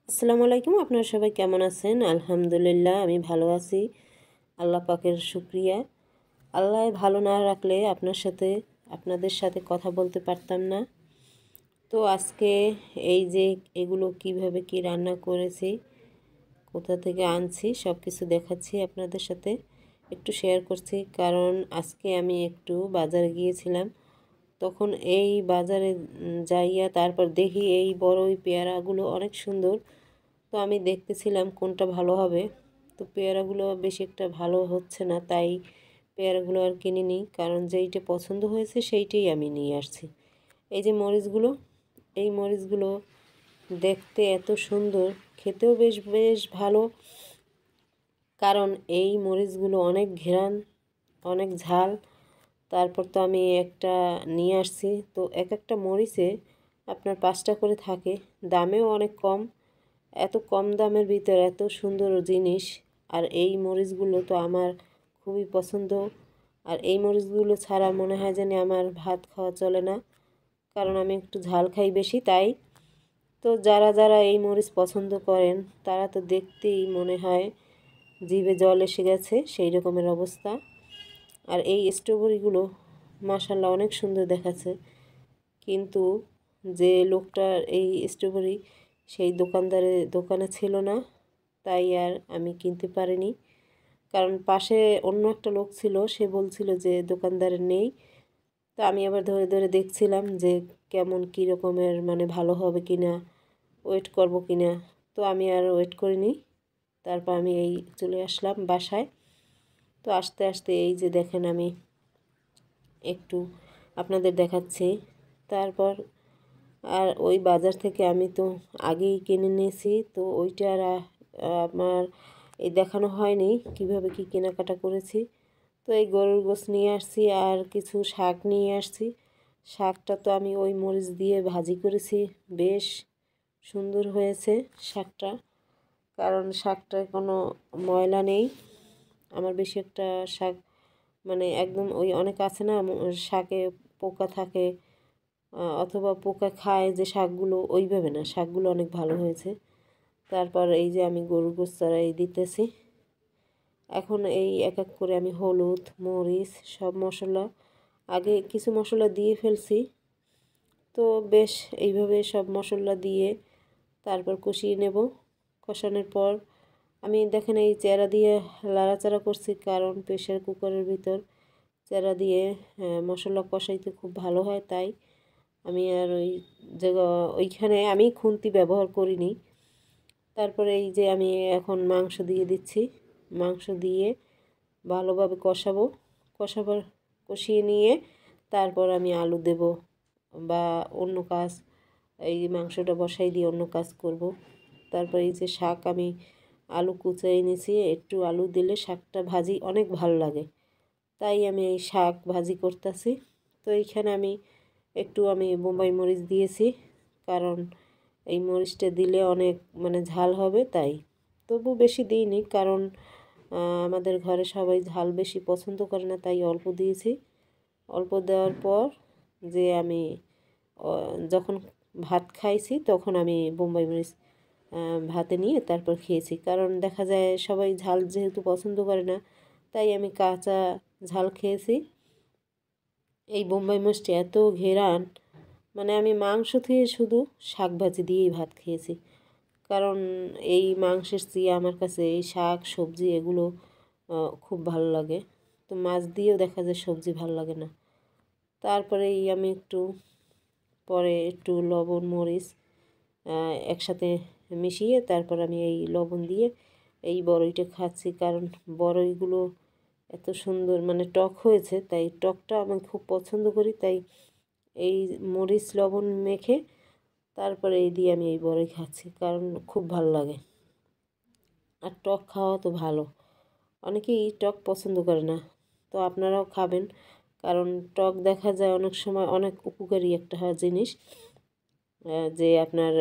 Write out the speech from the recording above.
আসসালামু আলাইকুম। আপনারা সবাই কেমন আছেন? আলহামদুলিল্লাহ আমি ভালো আছি। আল্লাহ পাকের শুকরিয়া। আল্লাহ ভালো না রাখলে আপনাদের সাথে কথা বলতে পারতাম না। তো আজকে এই যে এগুলো কিভাবে কি রান্না করেছি, কোথা থেকে আনছি সব কিছু দেখাচ্ছি আপনাদের সাথে, একটু শেয়ার করছি। কারণ আজকে আমি একটু বাজারে গিয়েছিলাম, তখন এই বাজারে যাইয়া তারপর দেখি এই বড় পেয়ারাগুলো অনেক সুন্দর। তো আমি দেখতেছিলাম কোনটা ভালো হবে। তো পেয়ারাগুলো বেশি একটা ভালো হচ্ছে না, তাই পেয়ারাগুলো আর কিনিনি। কারণ যেইটা পছন্দ হয়েছে সেইটাই আমি নিয়ে আসছি। এই যে মরিচগুলো, এই মরিচগুলো দেখতে এত সুন্দর, খেতেও বেশ বেশ ভালো। কারণ এই মরিচগুলো অনেক ঘেরান, অনেক ঝাল। তারপর তো আমি একটা নিয়ে আসছি। তো এক একটা মরিচে আপনার 5টা করে থাকে, দামেও অনেক কম। এত কম দামের ভিতর এত সুন্দর জিনিস। আর এই মরিচগুলো তো আমার খুবই পছন্দ। আর এই মরিচগুলো ছাড়া মনে হয় যেন আমার ভাত খাওয়া চলে না, কারণ আমি একটু ঝাল খাই বেশি। তাই তো যারা যারা এই মরিচ পছন্দ করেন তারা তো দেখতেই মনে হয় জিভে জল এসে গেছে, সেই রকমের অবস্থা। আর এই স্ট্রবেরিগুলো মাশাল্লাহ অনেক সুন্দর দেখাচ্ছে, কিন্তু যে লোকটার এই স্ট্রবেরি সেই দোকানে ছিল না, তাই আর আমি কিনতে পারিনি। কারণ পাশে অন্য একটা লোক ছিল, সে বলছিল যে দোকানদারের নেই। তো আমি আবার ধরে ধরে দেখছিলাম যে কেমন কী রকমের, মানে ভালো হবে কি না, ওয়েট করব কি না। তো আমি আর ওয়েট করিনি, তারপর আমি এই চলে আসলাম বাসায়। তো আস্তে আস্তে এই যে দেখেন আমি একটু আপনাদের দেখাচ্ছি। তারপর আর ওই বাজার থেকে আমি তো আগেই কিনে নিয়েছি, তো ওইটা আর আমার এই দেখানো হয়নি কিভাবে কি কেনাকাটা করেছি। তো এই গরুর গোশত নিয়ে আসছি আর কিছু শাক নিয়ে আসছি। শাকটা তো আমি ওই মরিচ দিয়ে ভাজি করেছি, বেশ সুন্দর হয়েছে শাকটা। কারণ শাকটায় কোনো ময়লা নেই। আমার বেশি একটা শাক, মানে একদম ওই অনেক আছে না শাকে পোকা থাকে, অথবা পোকা খায় যে শাকগুলো, ওইভাবে না, শাকগুলো অনেক ভালো হয়েছে। তারপর এই যে আমি গরুর গোশত এই দিতেছি। এখন এই এক এক করে আমি হলুদ, মরিচ, সব মশলা, আগে কিছু মশলা দিয়ে ফেলছি। তো বেশ এইভাবে সব মশলা দিয়ে তারপর কষিয়ে নেব। কষানোর পর আমি দেখেন এই চেরা দিয়ে লাড়াচাড়া করছি, কারণ প্রেশার কুকারের ভিতর চেরা দিয়ে মশলা কষাইতে খুব ভালো হয়। তাই আমি আর ওই জায়গা ওইখানে আমি খুন্তি ব্যবহার করিনি। তারপরে এই যে আমি এখন মাংস দিয়ে দিচ্ছি। মাংস দিয়ে ভালোভাবে কষিয়ে নিয়ে তারপর আমি আলু দেব, বা অন্য কাজ, এই মাংসটা বসাই দিয়ে অন্য কাজ করব। তারপর এই যে শাক, আমি আলু কুচাই নিয়েছি, একটু আলু দিলে শাকটা ভাজি অনেক ভালো লাগে, তাই আমি এই শাক ভাজি করতেছি। তো এইখানে আমি বোম্বাই মরিচ দিয়েছি, কারণ এই মরিচটা দিলে অনেক মানে ঝাল হবে, তাই। তবু বেশি দিইনি, কারণ আমাদের ঘরে সবাই ঝাল বেশি পছন্দ করে না, তাই অল্প দিয়েছি। অল্প দেওয়ার পর যে আমি যখন ভাত খাইছি তখন আমি বোম্বাই মরিচ ভাতে নিয়ে তারপর খেয়েছি। কারণ দেখা যায় সবাই ঝাল যেহেতু পছন্দ করে না, তাই আমি কাঁচা ঝাল খেয়েছি। এই বোম্বাই মরিচটা এত ঘেরান, মানে আমি মাংস থেকে শুধু শাক ভাজি দিয়েই ভাত খেয়েছি। কারণ এই মাংসের চেয়ে আমার কাছে এই শাক সবজি এগুলো খুব ভালো লাগে। তো মাছ দিয়েও দেখা যায় সবজি ভালো লাগে না। তারপরে আমি পরে একটু লবণ মরিচ একসাথে মিশিয়ে তারপর আমি এই লবণ দিয়ে এই বড়ইটা খাচ্ছি। কারণ বড়ইগুলো এত সুন্দর, মানে টক হয়েছে, তাই টকটা আমি খুব পছন্দ করি। তাই এই মরিচ লবণ মেখে তারপরে এই দিয়ে আমি এই বড়ই খাচ্ছি, কারণ খুব ভালো লাগে। আর টক খাওয়া তো ভালো, অনেকেই টক পছন্দ করে না, তো আপনারাও খাবেন। কারণ টক দেখা যায় অনেক সময় অনেক উপকারী একটা জিনিস। যে আপনার